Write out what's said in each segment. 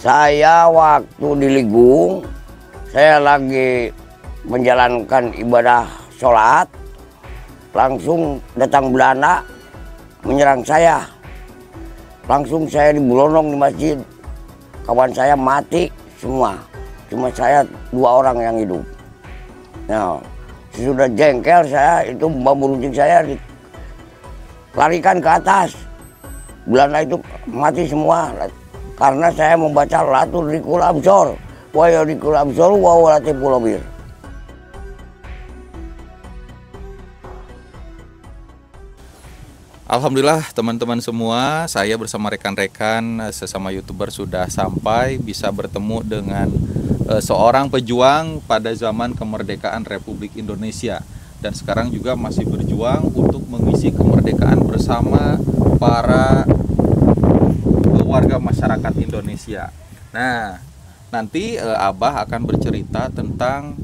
Saya waktu di Ligung, saya lagi menjalankan ibadah sholat, langsung datang Belanda menyerang saya. Langsung saya dibulondong di masjid, kawan saya mati semua, cuma saya 2 orang yang hidup. Nah, sesudah jengkel saya, itu bambu runcing saya dilarikan ke atas. Belanda itu mati semua karena saya membaca latul rikul absor wa yarikul absor wa walatiful bir. Alhamdulillah teman-teman semua, saya bersama rekan-rekan sesama YouTuber sudah sampai bisa bertemu dengan seorang pejuang pada zaman kemerdekaan Republik Indonesia, dan sekarang juga masih berjuang untuk mengisi kemerdekaan bersama para warga masyarakat Indonesia. Nah, nanti Abah akan bercerita tentang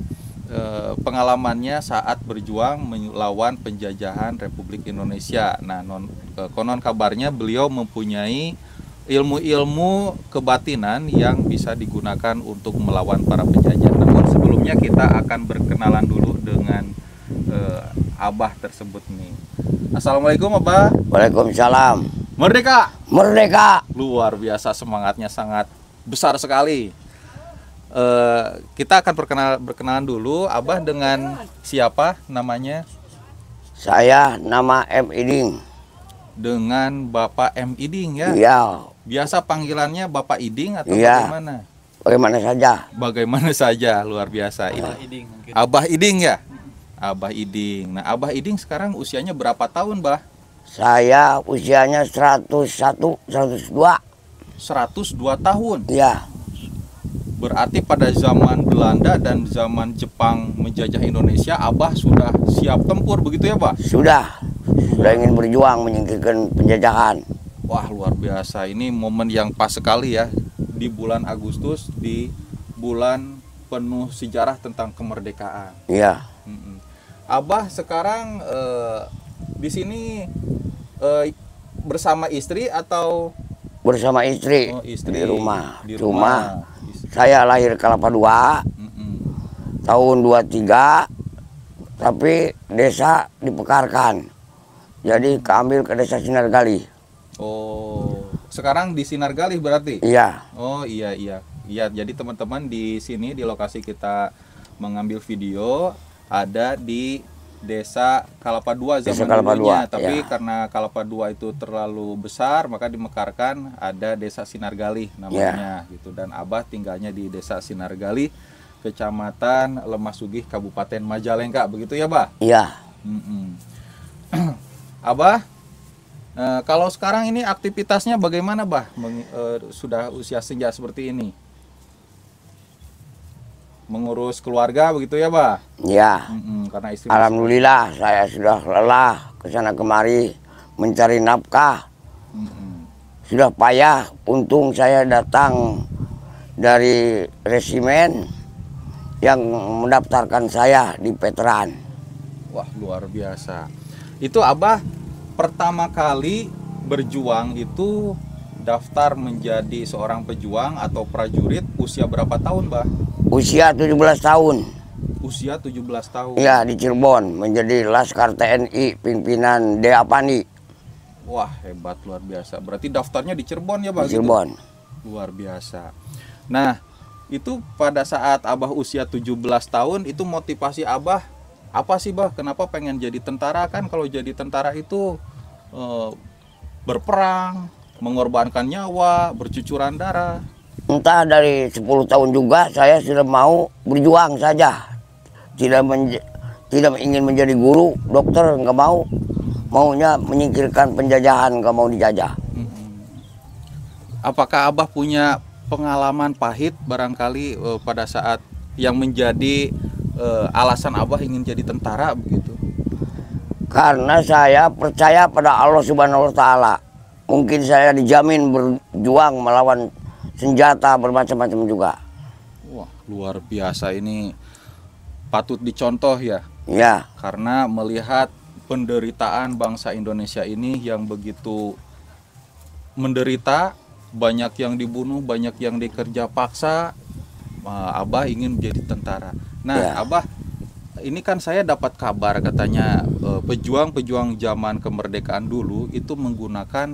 pengalamannya saat berjuang melawan penjajahan Republik Indonesia. Nah, konon kabarnya beliau mempunyai ilmu-ilmu kebatinan yang bisa digunakan untuk melawan para penjajah. Namun sebelumnya kita akan berkenalan dulu dengan Abah tersebut nih. Assalamualaikum Abah. Waalaikumsalam. Merdeka! Merdeka! Luar biasa, semangatnya sangat besar sekali. Kita akan berkenalan dulu. Abah dengan siapa namanya? Saya nama M. Iding. Dengan Bapak M. Iding ya? Iya. Biasa panggilannya Bapak Iding atau Iya. bagaimana? Bagaimana saja. Bagaimana saja, luar biasa. Iding mungkin. Abah Iding ya? Abah Iding. Nah, Abah Iding sekarang usianya berapa tahun, Bah? Saya usianya 101, 102. 102 tahun. Iya. Berarti pada zaman Belanda dan zaman Jepang menjajah Indonesia, Abah sudah siap tempur begitu ya, Bah? Sudah ingin berjuang menyingkirkan penjajahan. Wah, luar biasa. Ini momen yang pas sekali ya, di bulan Agustus, di bulan penuh sejarah tentang kemerdekaan. Iya. Abah sekarang di sini bersama istri atau Bersama istri, istri di rumah. di Cuma rumah. saya lahir Kelapa II tahun 23, tapi desa dipekarkan. Jadi keambil ke desa Sinargali. Oh, sekarang di Sinargali berarti? Iya. Oh iya. Jadi teman-teman di sini di lokasi kita mengambil video ada di Desa Kalapa II zaman dulunya, tapi ya. karena Kalapa II itu terlalu besar maka dimekarkan ada Desa Sinargali namanya gitu, dan Abah tinggalnya di Desa Sinargali, Kecamatan Lemah Sugih, Kabupaten Majalengka, begitu ya, Bah? Iya. Abah, kalau sekarang ini aktivitasnya bagaimana, Bah? Sudah usia senja seperti ini, mengurus keluarga begitu ya, Bah? Iya. Karena istri. Alhamdulillah saya sudah lelah kesana kemari mencari nafkah. Sudah payah, untung saya datang dari resimen yang mendaftarkan saya di veteran. Wah, luar biasa. Itu Abah pertama kali berjuang itu daftar menjadi seorang pejuang atau prajurit usia berapa tahun, Bah? Usia 17 tahun. Usia 17 tahun. Iya, di Cirebon menjadi Laskar TNI pimpinan Dea Pandi. Wah, hebat, luar biasa. Berarti daftarnya di Cirebon ya, Bah? Di Cirebon. Gitu? Luar biasa. Nah, itu pada saat Abah usia 17 tahun itu motivasi Abah apa sih, Bah? Kenapa pengen jadi tentara? Kan kalau jadi tentara itu berperang, mengorbankan nyawa, bercucuran darah. Entah dari 10 tahun juga saya sudah mau berjuang saja. Tidak ingin menjadi guru, dokter nggak mau. Maunya menyingkirkan penjajahan, nggak mau dijajah. Apakah Abah punya pengalaman pahit barangkali pada saat yang menjadi alasan Abah ingin jadi tentara begitu? Karena saya percaya pada Allah Subhanahu wa Ta'ala. Mungkin saya dijamin berjuang melawan senjata bermacam-macam juga. Wah, luar biasa, ini patut dicontoh ya. Ya. Karena melihat penderitaan bangsa Indonesia ini yang begitu menderita banyak yang dibunuh, banyak yang dikerja paksa. Abah ingin menjadi tentara. Nah, Ya. Abah, ini kan saya dapat kabar katanya pejuang-pejuang zaman kemerdekaan dulu itu menggunakan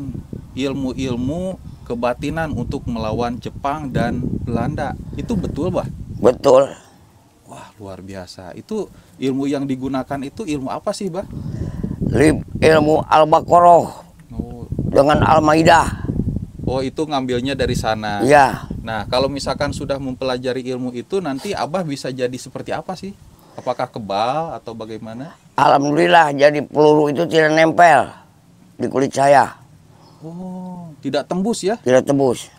ilmu-ilmu kebatinan untuk melawan Jepang dan Belanda. Itu betul, Bah? Betul. Wah, luar biasa. Itu ilmu yang digunakan itu ilmu apa sih, Bah? Ilmu Al-Baqarah Oh, dengan Al-Maidah. oh, itu ngambilnya dari sana. Ya, Nah, kalau misalkan sudah mempelajari ilmu itu, nanti Abah bisa jadi seperti apa sih? Apakah kebal atau bagaimana? alhamdulillah jadi peluru itu tidak nempel di kulit saya, Oh, tidak tembus ya? tidak tembus.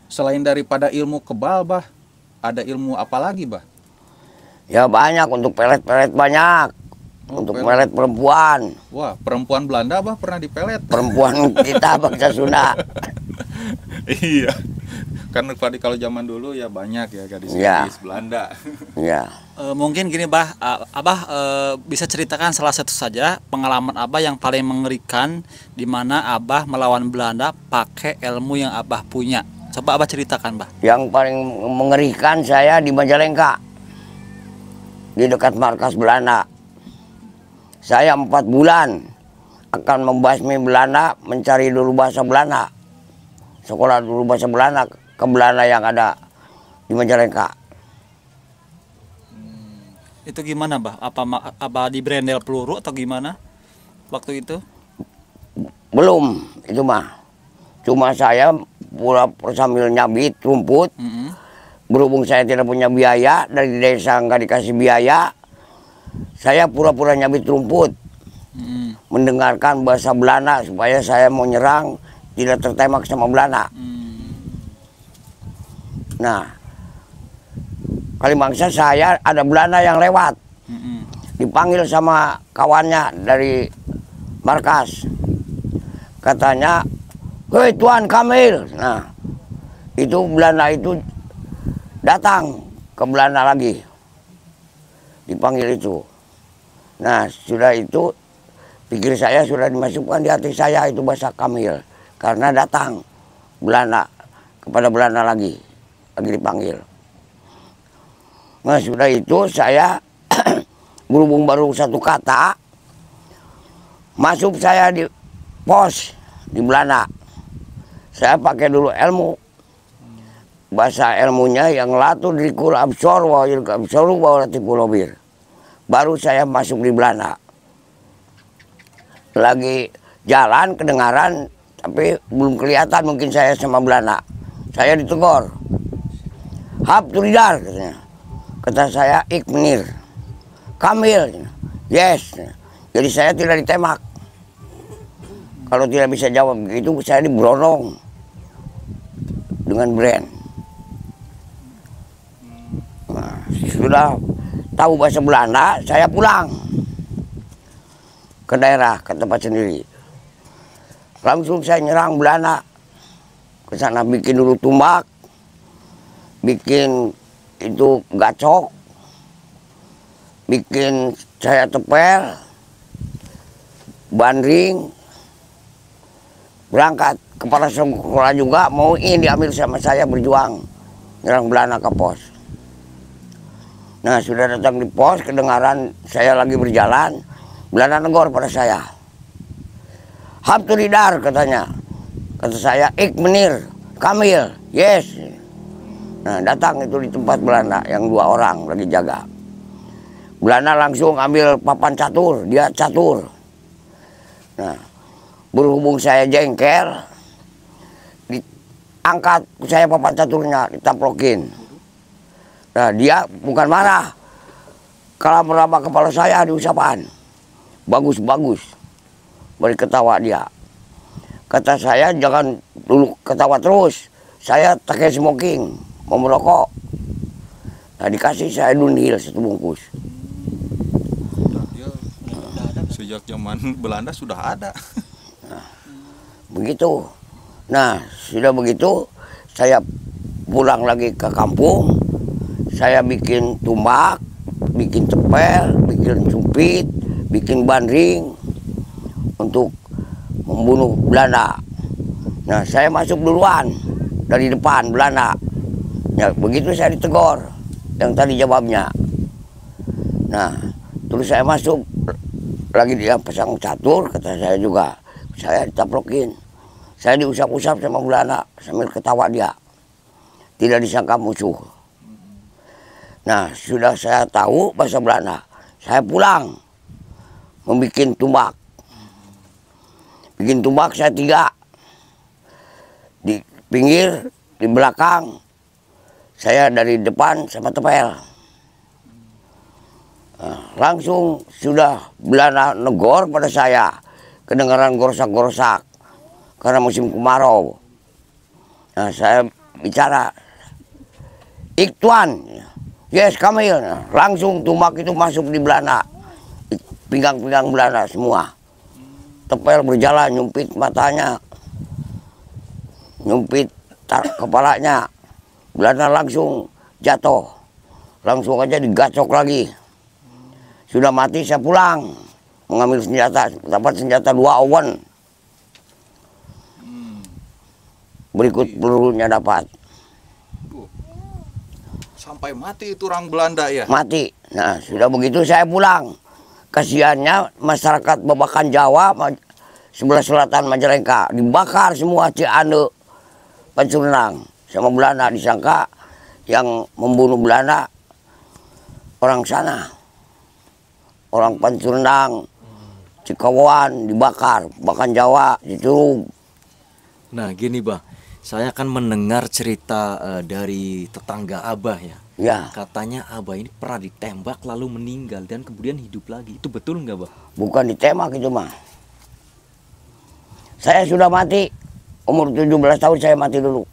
Selain daripada ilmu kebal, Bah, ada ilmu apa lagi, Bah? Ya banyak, untuk pelet-pelet banyak. Oh, Untuk pelet. pelet perempuan. Wah, perempuan Belanda, Bah, pernah dipelet? Perempuan kita bangsa Sunda. Iya. Kan kalau zaman dulu ya banyak ya gadis-gadis Belanda. Ya. Mungkin gini, Bah, Abah bisa ceritakan salah satu saja pengalaman Abah yang paling mengerikan di mana Abah melawan Belanda pakai ilmu yang Abah punya. Coba Abah ceritakan, Bah. Yang paling mengerikan saya di Majalengka, di dekat markas Belanda. Saya 4 bulan akan membasmi Belanda, mencari dulu bahasa Belanda. Sekolah dulu bahasa Belanda ke Belanda yang ada di Majalengka. Itu gimana, Bah? Abah di brandel peluru atau gimana waktu itu? Belum, itu mah. Cuma saya pura sambil nyabit rumput. Berhubung saya tidak punya biaya, dari desa nggak dikasih biaya, saya pura-pura nyabit rumput. Mendengarkan bahasa Belanda supaya saya mau nyerang tidak tertembak sama Belanda. Nah, kali mangsa saya ada Belanda yang lewat, dipanggil sama kawannya dari markas. Katanya, "Hei Tuan Kamil." Nah, itu Belanda itu datang ke Belanda lagi, dipanggil itu. Nah, sudah itu pikir saya sudah dimasukkan di hati saya itu bahasa Kamil, karena datang Belanda kepada Belanda lagi dipanggil. Nah, sudah itu saya berhubung baru satu kata, masuk saya di pos di Belanda. Saya pakai dulu ilmu. Bahasa ilmunya yang latu dirikul absor wa yilka absoru wa latifulobir. Baru saya masuk di Belanda. Lagi jalan kedengaran, tapi belum kelihatan mungkin saya sama Belanda. Saya ditegur. "Hap turidar," katanya. Kata saya, "Ik menir." "Kamil." "Yes." Jadi saya tidak ditembak. Kalau tidak bisa jawab begitu, saya diberondong dengan brand. Nah, sudah tahu bahasa Belanda, saya pulang ke daerah, ke tempat sendiri. Langsung saya nyerang Belanda. Ke sana bikin dulu tumbak, bikin itu gacok, bikin saya tepel, bandring, berangkat kepala sekolah juga mau ini diambil sama saya berjuang nyerang Belanda ke pos. Nah, sudah datang di pos, kedengaran saya lagi berjalan, Belanda negor pada saya. "Hap turidar," katanya. Kata saya, "Ik menir." "Kamil." "Yes." Nah, datang itu di tempat Belanda yang 2 orang lagi jaga. Belanda langsung ambil papan catur, dia catur. Nah, berhubung saya jengkel, diangkat saya papan caturnya, ditamplokin. Nah, dia bukan marah, kalau meraba kepala saya diusapan. "Bagus-bagus." Beri ketawa dia. Kata saya, "Jangan dulu ketawa terus, saya pakai smoking, mau merokok." Nah, dikasih saya Dunhill 1 bungkus. Sejak zaman Belanda sudah ada. Nah, begitu. Nah, sudah begitu, saya pulang lagi ke kampung. Saya bikin tumbak, bikin tepel, bikin sumpit, bikin bandring untuk membunuh Belanda. Nah, saya masuk duluan dari depan Belanda. Ya, begitu saya ditegur yang tadi jawabnya. Nah, terus saya masuk lagi, dia pasang catur, kata saya juga. Saya ditaplokin. Saya diusap-usap sama Belanda sambil ketawa dia. Tidak disangka musuh. Nah, sudah saya tahu bahasa Belanda. Saya pulang membuat tumbak. Bikin tumbak saya 3. Di pinggir, di belakang. Saya dari depan sama tepel. Nah, langsung sudah Belanda negor pada saya. Kedengaran gorosak-gorosak. Karena musim kemarau. Nah, saya bicara, "Ik tuan." "Yes, Kamil." Nah, langsung tumbak itu masuk di Belanda. Pinggang-pinggang Belanda semua. Tepel berjalan, nyumpit matanya. Nyumpit kepalanya. Belanda langsung jatuh. Langsung aja digacok lagi. Sudah mati saya pulang. Mengambil senjata. Dapat senjata 2 owen. Berikut pelurunya dapat. Sampai mati itu orang Belanda ya? Mati. Nah, sudah begitu saya pulang. Kasihannya masyarakat Babakan Jawa, sebelah selatan Majalengka, dibakar semua Ciande, Pancurnang sama Belanda. Disangka yang membunuh Belanda orang sana. Orang Pancurnang, Cikawan dibakar, Babakan Jawa diturung. Nah gini Bah, saya akan mendengar cerita dari tetangga Abah ya. Ya, Katanya Abah ini pernah ditembak lalu meninggal dan kemudian hidup lagi. Itu betul nggak Bah? bukan ditembak itu mah. Saya sudah mati. Umur 17 tahun saya mati dulu.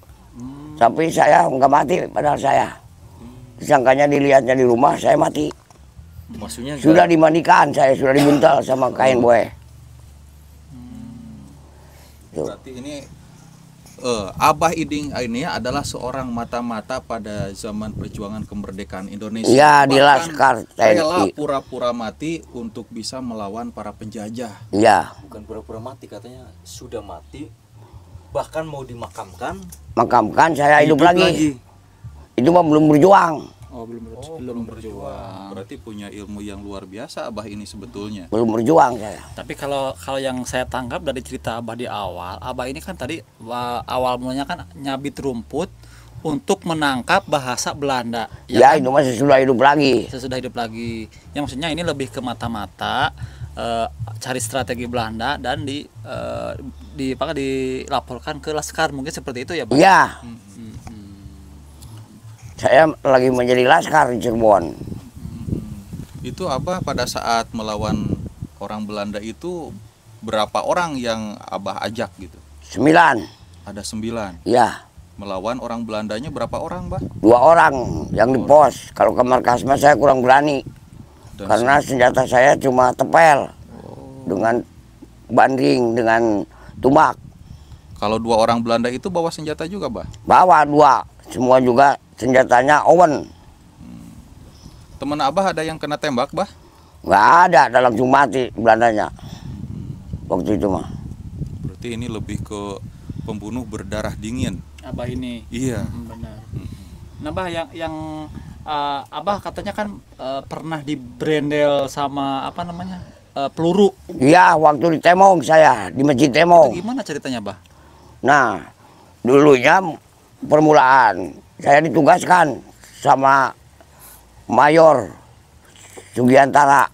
Tapi saya nggak mati padahal saya. Disangkanya dilihatnya di rumah, saya mati. Maksudnya Sudah dimandikan, saya sudah dibuntal sama kain boe. Tuh. Berarti ini Abah Iding ini adalah seorang mata-mata pada zaman perjuangan kemerdekaan Indonesia. Iya, di Bahkan Laskar rela TNI. pura-pura mati untuk bisa melawan para penjajah. Iya, bukan pura-pura mati, katanya sudah mati, bahkan mau dimakamkan. makamkan saya hidup lagi. Itu mah belum berjuang, Oh, belum berjuang. Berarti punya ilmu yang luar biasa Abah ini sebetulnya. belum berjuang saya. Tapi kalau yang saya tangkap dari cerita Abah di awal, Abah ini kan tadi awal mulanya kan nyabit rumput untuk menangkap bahasa Belanda. Ya, kan? itu mah sesudah hidup lagi. Sesudah hidup lagi. Yang maksudnya ini lebih ke mata-mata cari strategi Belanda dan dilaporkan ke Laskar, mungkin seperti itu ya, Bang? Iya. Saya lagi menjadi laskar di Cirebon. Itu Abah pada saat melawan orang Belanda itu berapa orang yang Abah ajak gitu? 9. Ada 9. Ya, Melawan orang Belandanya berapa orang, Bah? 2 orang yang di pos. Kalau ke markas mah saya kurang berani. Dan Karena senjata saya cuma tepel. Dengan banding, dengan tumbak. kalau 2 orang Belanda itu bawa senjata juga, Bah? Bawa 2. Semua juga senjatanya owen. Teman Abah ada yang kena tembak, Bah? Nggak ada, dalam langsung mati Belandanya. Waktu itu mah. Berarti ini lebih ke pembunuh berdarah dingin. Abah ini. Iya. Benar. Nah, Bah, yang Abah katanya kan pernah dibrendel sama apa namanya? Peluru. Iya, waktu di Temong saya, di Masjid Itu Temong. gimana ceritanya, Bah? Nah, dulunya permulaan saya ditugaskan sama Mayor Sugiantara,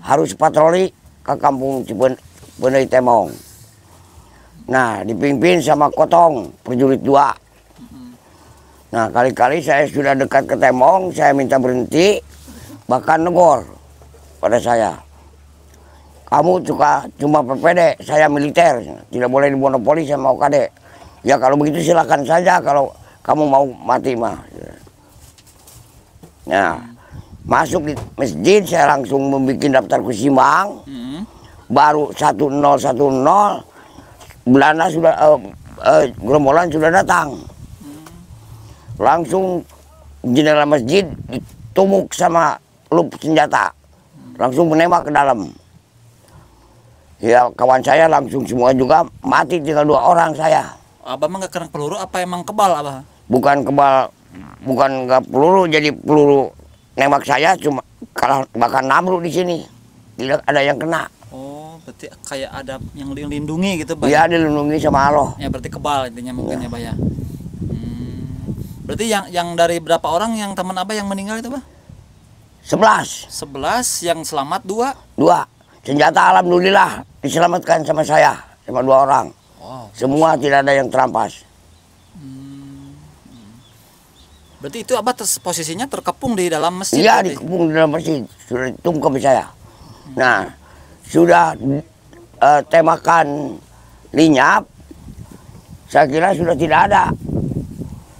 harus patroli ke kampung Cipenei Temong. Nah, dipimpin sama Kotong, prajurit 2. Nah, kali-kali saya sudah dekat ke Temong, saya minta berhenti, bahkan negor pada saya. Kamu cuma PPD, saya militer, tidak boleh dimonopoli sama OKD. Ya kalau begitu silakan saja kalau kamu mau mati mah. Nah, masuk di masjid saya langsung membuat daftar kusimbang. Baru 1010 Belanda sudah gerombolan sudah datang. Langsung jendela masjid ditumuk sama lup senjata. Langsung menembak ke dalam. Ya kawan saya langsung semua juga mati, tinggal 2 orang saya. Abah mah nggak kena peluru apa emang kebal abah? Bukan kebal, bukan nggak peluru, jadi peluru nembak saya cuma kalah bahkan namru di sini. Tidak ada yang kena. Oh, berarti kayak ada yang dilindungi gitu, Bah. Dia dilindungi sama Allah. Ya berarti kebal intinya mungkin ya, Bah ya. Berarti yang dari berapa orang yang teman Abah yang meninggal itu, Bah? 11. 11, yang selamat 2. 2. Senjata alhamdulillah diselamatkan sama saya, sama 2 orang. Wow. Semua tidak ada yang terampas. Berarti itu Abah posisinya terkepung di dalam masjid. Iya, berarti? dikepung di dalam masjid, sudah ditungkap saya. Nah, sudah tembakan lenyap, saya kira sudah tidak ada.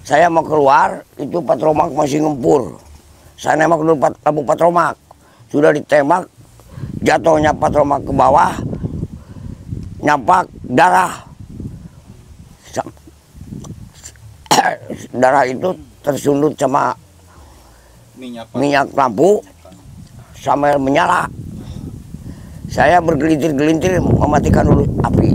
Saya mau keluar, itu patromak masih ngempur. Saya nembak dulu lampu patromak, sudah ditembak, jatuhnya patromak ke bawah, nyampak darah. Darah itu tersundut sama minyak lampu sambil menyala. Saya bergelintir-gelintir mematikan dulu api.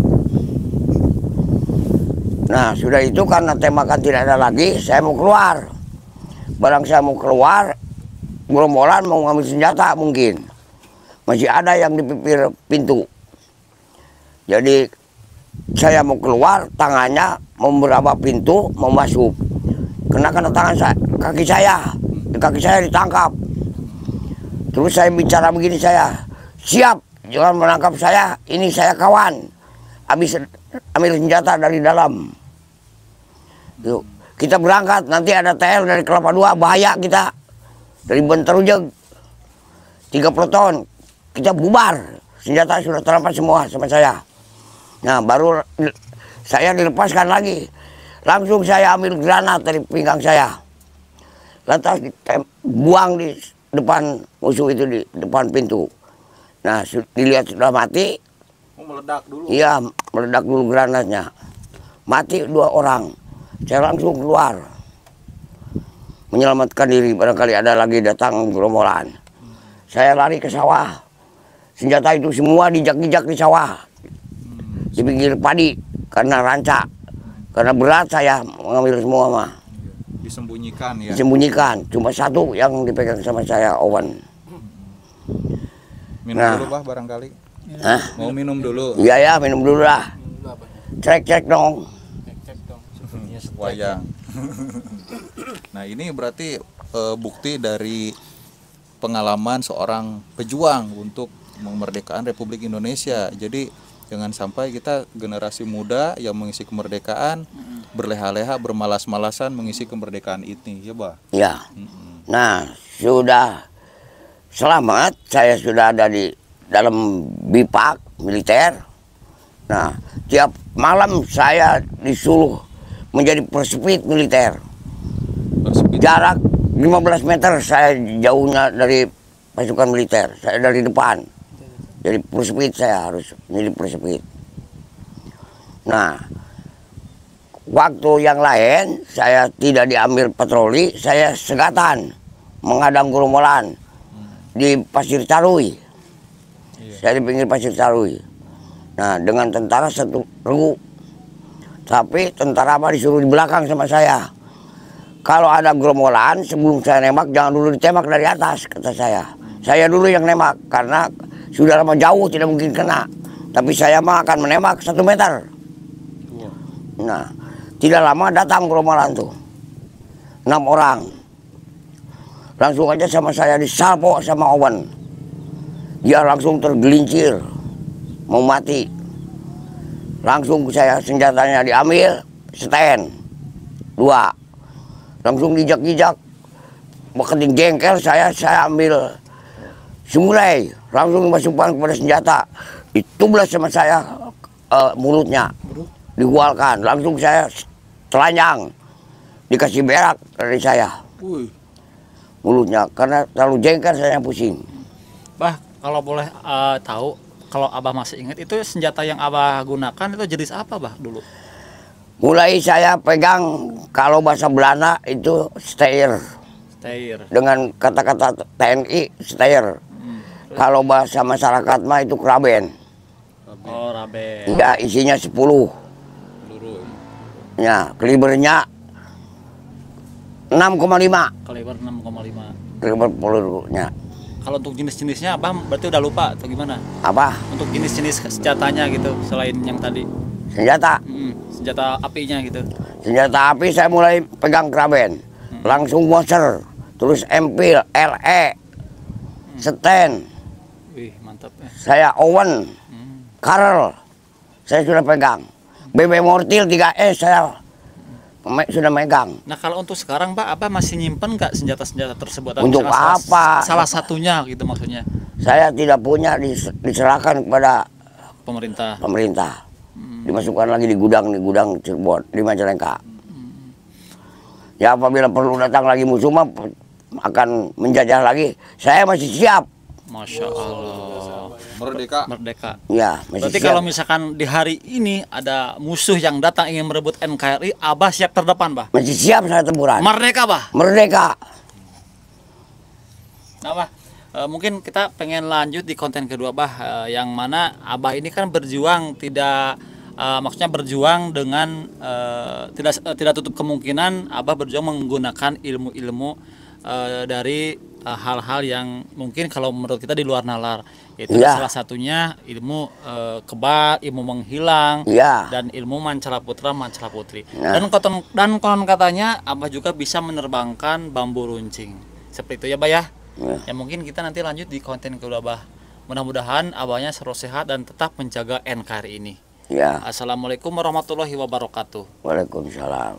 Nah, sudah itu karena tembakan tidak ada lagi, saya mau keluar. Barang saya mau keluar, gerombolan mau ngambil senjata mungkin. Masih ada yang di pipir pintu. Jadi saya mau keluar, tangannya mau meraba pintu, mau masuk. Kena tangan saya, kaki saya. Di kaki saya ditangkap. Terus saya bicara begini, saya siap, jangan menangkap saya, ini saya kawan. Habis ambil senjata dari dalam. Yuk, kita berangkat, nanti ada TL dari Kelapa II, bahaya kita. Dari Benterujeg, 3 peleton, kita bubar. Senjata sudah terampas semua sama saya. Nah, baru saya dilepaskan lagi. Langsung saya ambil granat dari pinggang saya. Lantas buang di depan musuh itu, di depan pintu. Nah, dilihat sudah mati. Meledak dulu. Iya, meledak dulu granatnya. Mati 2 orang. Saya langsung keluar. Menyelamatkan diri, barangkali ada lagi datang gerombolan. Saya lari ke sawah. Senjata itu semua dijak-dijak di sawah. Di pinggir padi, karena rancak. Karena berat saya mengambil semua mah. Disembunyikan ya. Disembunyikan. Cuma 1 yang dipegang sama saya, Owen. Minum Nah. dulu Bah barangkali. Hah? Mau minum dulu. Iya ya, minum dulu lah. Cek dong. Wayang. Nah, ini berarti bukti dari pengalaman seorang pejuang untuk kemerdekaan Republik Indonesia. Jadi jangan sampai kita generasi muda yang mengisi kemerdekaan berleha-leha, bermalas-malasan mengisi kemerdekaan ini, ya Bah. Ya. Nah, sudah selamat, saya sudah ada di dalam BIPAK militer. Nah, tiap malam saya disuruh menjadi persepit militer. Persepit. Jarak 15 meter saya jauhnya dari pasukan militer. Saya dari depan. Jadi persepit, saya harus menjadi persepit. Nah, waktu yang lain saya tidak diambil patroli, saya segatan menghadang gerombolan di Pasir Carui. Saya di pinggir Pasir Carui. Nah, dengan tentara 1 regu. Tapi tentara apa disuruh di belakang sama saya. Kalau ada gerombolan, sebelum saya nembak, jangan dulu ditembak dari atas, kata saya. Saya dulu yang nembak, karena sudah lama jauh tidak mungkin kena. Tapi saya mah akan menembak 1 meter. Nah, tidak lama datang gerombolan tuh. 6 orang. Langsung aja sama saya disalpo sama Owen. Dia langsung tergelincir, mau mati. Langsung saya senjatanya diambil, stand 2. Langsung dijak-dijak, beketing jengkel saya ambil sumulai, langsung dimasukkan kepada senjata. Ditublas sama saya mulutnya, digualkan. Langsung saya telanjang, dikasih berak dari saya. Mulutnya, karena terlalu jengkel saya pusing. Bah, kalau boleh tahu, kalau Abah masih ingat itu senjata yang Abah gunakan itu jenis apa, Bah, dulu? Mulai saya pegang, kalau bahasa Belanda itu steyr. Steyr. Dengan kata-kata TNI, steyr. Kalau bahasa masyarakat mah itu kraben. Oh, raben. Ya, isinya 10. Peluru. Ya, kalibernya 6,5. Kaliber 6,5. Kaliber pelurunya. Kalau untuk jenis-jenisnya Abah berarti udah lupa atau gimana? Apa? Untuk jenis-jenis senjatanya gitu selain yang tadi. Senjata. Senjata apinya gitu. Senjata api saya mulai pegang Kraben. Langsung Moser, terus Empil, RE, Sten. Wih, mantap ya. Saya Owen, Karel. Saya sudah pegang. BB Mortil 3S saya sudah megang. Nah kalau untuk sekarang Pak, Abah masih nyimpen nggak senjata-senjata tersebut? Atau Untuk misalnya apa? Salah satunya gitu maksudnya. Saya tidak punya, diserahkan kepada Pemerintah. pemerintah. Dimasukkan lagi di gudang Cirebon, di Majalengka. Ya apabila perlu datang lagi musuh mah akan menjajah lagi, saya masih siap. Masya Allah. Merdeka. Ya, masih Berarti siap. kalau misalkan di hari ini ada musuh yang datang ingin merebut NKRI, Abah siap terdepan, Bah? Masih siap saya tempuran. Merdeka, Bah? Merdeka. Nah, Bah, mungkin kita pengen lanjut di konten kedua, Bah, yang mana Abah ini kan berjuang maksudnya berjuang dengan tidak tutup kemungkinan Abah berjuang menggunakan ilmu-ilmu dari hal-hal yang mungkin kalau menurut kita di luar nalar, yaitu Ya. salah satunya ilmu kebal, ilmu menghilang, Ya. dan ilmu mancala putra mancala putri. Nah. Dan konon katanya Abah juga bisa menerbangkan bambu runcing. Seperti itu ya, Bah ya. Ya. Ya mungkin kita nanti lanjut di konten kedua, Bah. Mudah-mudahan Abahnya selalu sehat dan tetap menjaga NKRI ini. Ya. Assalamualaikum warahmatullahi wabarakatuh. Waalaikumsalam.